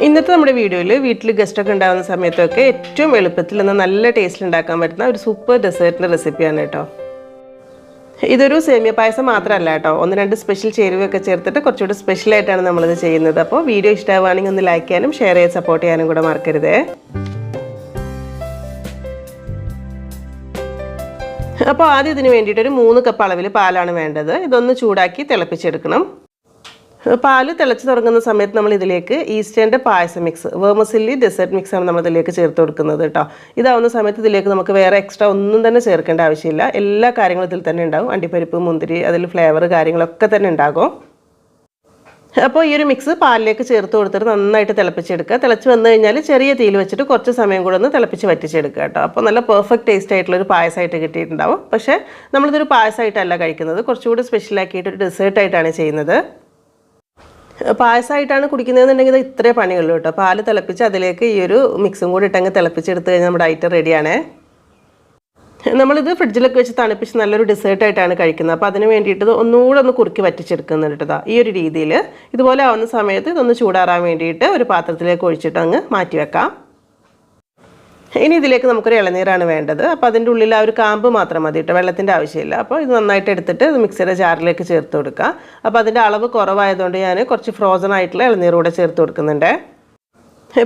ഇന്നത്തെ നമ്മുടെ വീഡിയോയിൽ വീട്ടിൽ ഗസ്റ്റൊക്കെ ഉണ്ടാകുന്ന സമയത്തൊക്കെ ഏറ്റവും എളുപ്പത്തിൽ നല്ല ടേസ്റ്റിൽ ഉണ്ടാക്കാൻ പറ്റുന്ന ഒരു സൂപ്പർ ഡെസേർട്ടിൻ്റെ റെസിപ്പിയാണ് കേട്ടോ. ഇതൊരു സേമിയ പായസം മാത്രമല്ല കേട്ടോ, 1-2 സ്പെഷ്യൽ ചേരുവയൊക്കെ ചേർത്തിട്ട് കുറച്ചുകൂടി സ്പെഷ്യലായിട്ടാണ് നമ്മളിത് ചെയ്യുന്നത്. അപ്പോൾ വീഡിയോ ഇഷ്ടമാവുകയാണെങ്കിൽ ഒന്ന് ലൈക്ക് ചെയ്യാനും ഷെയർ ചെയ്ത് സപ്പോർട്ട് ചെയ്യാനും കൂടെ മറക്കരുതേ. അപ്പോൾ ആദ്യം ഇതിന് വേണ്ടിയിട്ട് ഒരു 3 കപ്പ് അളവിൽ പാലാണ് വേണ്ടത്. ഇതൊന്ന് ചൂടാക്കി തിളപ്പിച്ചെടുക്കണം. പാല് തിളച്ച് തുടങ്ങുന്ന സമയത്ത് നമ്മൾ ഇതിലേക്ക് ഈസ്റ്റേൻ്റെ പായസം മിക്സ്, വെർമസില്ലി ഡെസേർട്ട് മിക്സാണ് നമ്മൾ ഇതിലേക്ക് ചേർത്ത് കൊടുക്കുന്നത് കേട്ടോ. ഇതാവുന്ന സമയത്ത് ഇതിലേക്ക് നമുക്ക് വേറെ എക്സ്ട്രാ ഒന്നും തന്നെ ചേർക്കേണ്ട ആവശ്യമില്ല. എല്ലാ കാര്യങ്ങളും ഇതിൽ തന്നെ ഉണ്ടാകും. അണ്ടിപ്പരിപ്പ്, മുന്തിരി, അതിൽ ഫ്ലേവർ കാര്യങ്ങളൊക്കെ തന്നെ ഉണ്ടാകും. അപ്പോൾ ഈ ഒരു മിക്സ് പാലിലേക്ക് ചേർത്ത് കൊടുത്തിട്ട് നന്നായിട്ട് തിളപ്പിച്ചെടുക്കുക. തിളച്ച് വന്നു കഴിഞ്ഞാൽ ചെറിയ തീയിൽ വെച്ചിട്ട് കുറച്ച് സമയം കൂടെ ഒന്ന് തിളപ്പിച്ച് വറ്റിച്ചെടുക്കുക കേട്ടോ. അപ്പോൾ നല്ല പെർഫെക്റ്റ് ടേസ്റ്റ് ആയിട്ടുള്ളൊരു പായസമായിട്ട് കിട്ടിയിട്ടുണ്ടാവും. പക്ഷേ നമ്മളിതൊരു പായസമായിട്ടല്ല കഴിക്കുന്നത്, കുറച്ചുകൂടി സ്പെഷ്യലാക്കിയിട്ട് ഒരു ഡെസേർട്ടായിട്ടാണ് ചെയ്യുന്നത്. പായസമായിട്ടാണ് കുടിക്കുന്നതെന്നുണ്ടെങ്കിൽ ഇത് ഇത്രേ പണിയുള്ളൂ കേട്ടോ. പാല് തിളപ്പിച്ച് അതിലേക്ക് ഈ ഒരു മിക്സും കൂടി ഇട്ടങ്ങ് തിളപ്പിച്ചെടുത്ത് കഴിഞ്ഞാൽ നമ്മുടെ ഐറ്റം റെഡിയാണേ. നമ്മളിത് ഫ്രിഡ്ജിലൊക്കെ വെച്ച് തണുപ്പിച്ച് നല്ലൊരു ഡെസേർട്ടായിട്ടാണ് കഴിക്കുന്നത്. അപ്പോൾ അതിന് വേണ്ടിയിട്ട് ഒന്നുകൂടെ ഒന്ന് കുറുക്കി വറ്റിച്ചെടുക്കുന്നുണ്ട് കേട്ടോ. ഈ ഒരു രീതിയിൽ ഇതുപോലെ ആവുന്ന സമയത്ത് ഇതൊന്ന് ചൂടാറാൻ വേണ്ടിയിട്ട് ഒരു പാത്രത്തിലേക്ക് ഒഴിച്ചിട്ട് അങ്ങ് മാറ്റി വെക്കാം. ഇനി ഇതിലേക്ക് നമുക്കൊരു ഇളനീരാണ് വേണ്ടത്. അപ്പോൾ അതിൻ്റെ ഉള്ളിൽ ആ ഒരു കാമ്പ് മാത്രം മതി കേട്ടോ, വെള്ളത്തിൻ്റെ ആവശ്യമില്ല. അപ്പോൾ ഇത് നന്നായിട്ട് എടുത്തിട്ട് മിക്സിയുടെ ജാറിലേക്ക് ചേർത്ത് കൊടുക്കുക. അപ്പോൾ അതിൻ്റെ അളവ് കുറവായതുകൊണ്ട് ഞാൻ കുറച്ച് ഫ്രോസൺ ആയിട്ടുള്ള ഇളനീർ കൂടെ ചേർത്ത് കൊടുക്കുന്നുണ്ട്.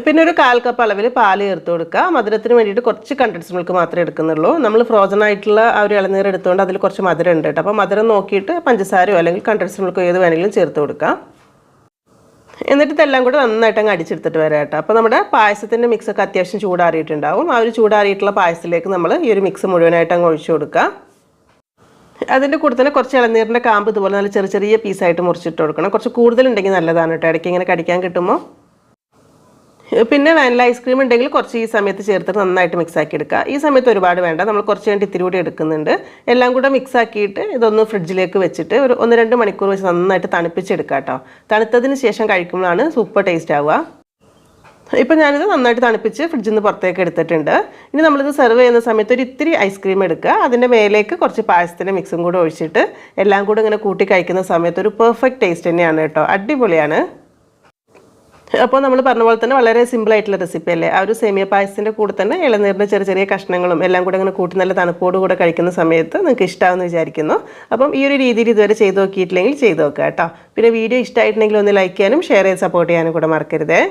പിന്നെ ഒരു 1/4 കപ്പ് അളവിൽ പാല് ചേർത്ത് കൊടുക്കുക. മധുരത്തിന് വേണ്ടിയിട്ട് കുറച്ച് കണ്ടൻസ് മിൽക്ക് മാത്രമേ എടുക്കുന്നുള്ളൂ. നമ്മൾ ഫ്രോസൺ ആയിട്ടുള്ള ആ ഒരു ഇളനീർ എടുത്തുകൊണ്ട് അതിൽ കുറച്ച് മധുരം ഉണ്ട് കേട്ടോ. അപ്പോൾ മധുരം നോക്കിയിട്ട് പഞ്ചസാരയോ അല്ലെങ്കിൽ കണ്ടൻസ് മിൽക്കോ ഏത് വേണമെങ്കിലും ചേർത്ത് കൊടുക്കാം. എന്നിട്ട് ഇതെല്ലാം കൂടെ നന്നായിട്ട് അങ്ങ് അടിച്ചെടുത്തിട്ട് വരാം കേട്ടോ. അപ്പോൾ നമ്മുടെ പായസത്തിൻ്റെ മിക്സൊക്കെ അത്യാവശ്യം ചൂടാറിയിട്ടുണ്ടാവും. ആ ഒരു ചൂടാറിയിട്ടുള്ള പായസത്തിലേക്ക് നമ്മൾ ഈ ഒരു മിക്സ് മുഴുവനായിട്ട് അങ്ങ് ഒഴിച്ചു കൊടുക്കുക. അതിൻ്റെ കൂടെ തന്നെ കുറച്ച് ഇളനീരിൻ്റെ കാമ്പ് ഇതുപോലെ നല്ല ചെറിയ ചെറിയ പീസായിട്ട് മുറിച്ചിട്ട് കൊടുക്കണം. കുറച്ച് കൂടുതലുണ്ടെങ്കിൽ നല്ലതാണ് കേട്ടോ, ഇടയ്ക്ക് ഇങ്ങനെ കടിക്കാൻ കിട്ടുമ്പോൾ. പിന്നെ വാനില ഐസ്ക്രീം ഉണ്ടെങ്കിൽ കുറച്ച് ഈ സമയത്ത് ചേർത്തിട്ട് നന്നായിട്ട് മിക്സാക്കി എടുക്കുക. ഈ സമയത്ത് ഒരുപാട് വേണ്ട, നമ്മൾ കുറച്ച് വേണ്ടി ഇത്തിരി കൂടി എടുക്കുന്നുണ്ട്. എല്ലാം കൂടെ മിക്സാക്കിയിട്ട് ഇതൊന്ന് ഫ്രിഡ്ജിലേക്ക് വെച്ചിട്ട് ഒരു 1-2 മണിക്കൂർ വെച്ച് നന്നായിട്ട് തണുപ്പിച്ചെടുക്കുക കേട്ടോ. തണുത്തതിന് ശേഷം കഴിക്കുമ്പോഴാണ് സൂപ്പർ ടേസ്റ്റ് ആവുക. ഇപ്പം ഞാനിത് നന്നായിട്ട് തണുപ്പിച്ച് ഫ്രിഡ്ജിൽ നിന്ന് പുറത്തേക്ക് എടുത്തിട്ടുണ്ട്. ഇനി നമ്മളിത് സെർവ് ചെയ്യുന്ന സമയത്ത് ഒരു ഇത്തിരി ഐസ്ക്രീം എടുക്കുക. അതിൻ്റെ മേലേക്ക് കുറച്ച് പായസത്തിൻ്റെ മിക്സും കൂടെ ഒഴിച്ചിട്ട് എല്ലാം കൂടെ ഇങ്ങനെ കൂട്ടി കഴിക്കുന്ന സമയത്ത് ഒരു പെർഫെക്റ്റ് ടേസ്റ്റ് തന്നെയാണ് കേട്ടോ, അടിപൊളിയാണ്. അപ്പോൾ നമ്മൾ പറഞ്ഞ പോലെ തന്നെ വളരെ സിമ്പിളായിട്ടുള്ള റെസിപ്പി അല്ലേ. ആ ഒരു സേമിയ പായസത്തിൻ്റെ കൂടെ തന്നെ ഇളനീരിൻ്റെ ചെറിയ ചെറിയ കഷ്ണങ്ങളും എല്ലാം കൂടെ അങ്ങനെ കൂട്ടി നല്ല തണുപ്പോട് കൂടെ കഴിക്കുന്ന സമയത്ത് നിങ്ങൾക്ക് ഇഷ്ടമാവുമെന്ന് വിചാരിക്കുന്നു. അപ്പം ഈ ഒരു രീതിയിൽ ഇതുവരെ ചെയ്ത് നോക്കിയിട്ടില്ലെങ്കിൽ ചെയ്ത് നോക്കുക കേട്ടോ. പിന്നെ വീഡിയോ ഇഷ്ടമായിട്ടുണ്ടെങ്കിൽ ഒന്ന് ലൈക്ക് ചെയ്യാനും ഷെയർ ചെയ്ത് സപ്പോർട്ട് ചെയ്യാനും കൂടെ മറക്കരുതേ.